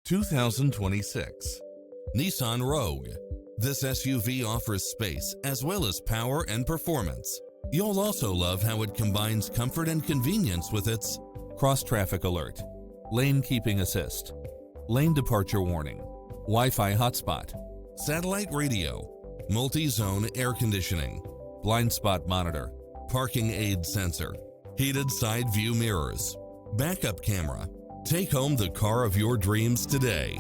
2026 Nissan Rogue. This SUV offers space as well as power and performance. You'll also love how it combines comfort and convenience with its cross-traffic alert, lane keeping assist, lane departure warning, Wi-Fi hotspot, satellite radio, multi-zone air conditioning, blind spot monitor, parking aid sensor, heated side view mirrors, backup camera. Take home the car of your dreams today.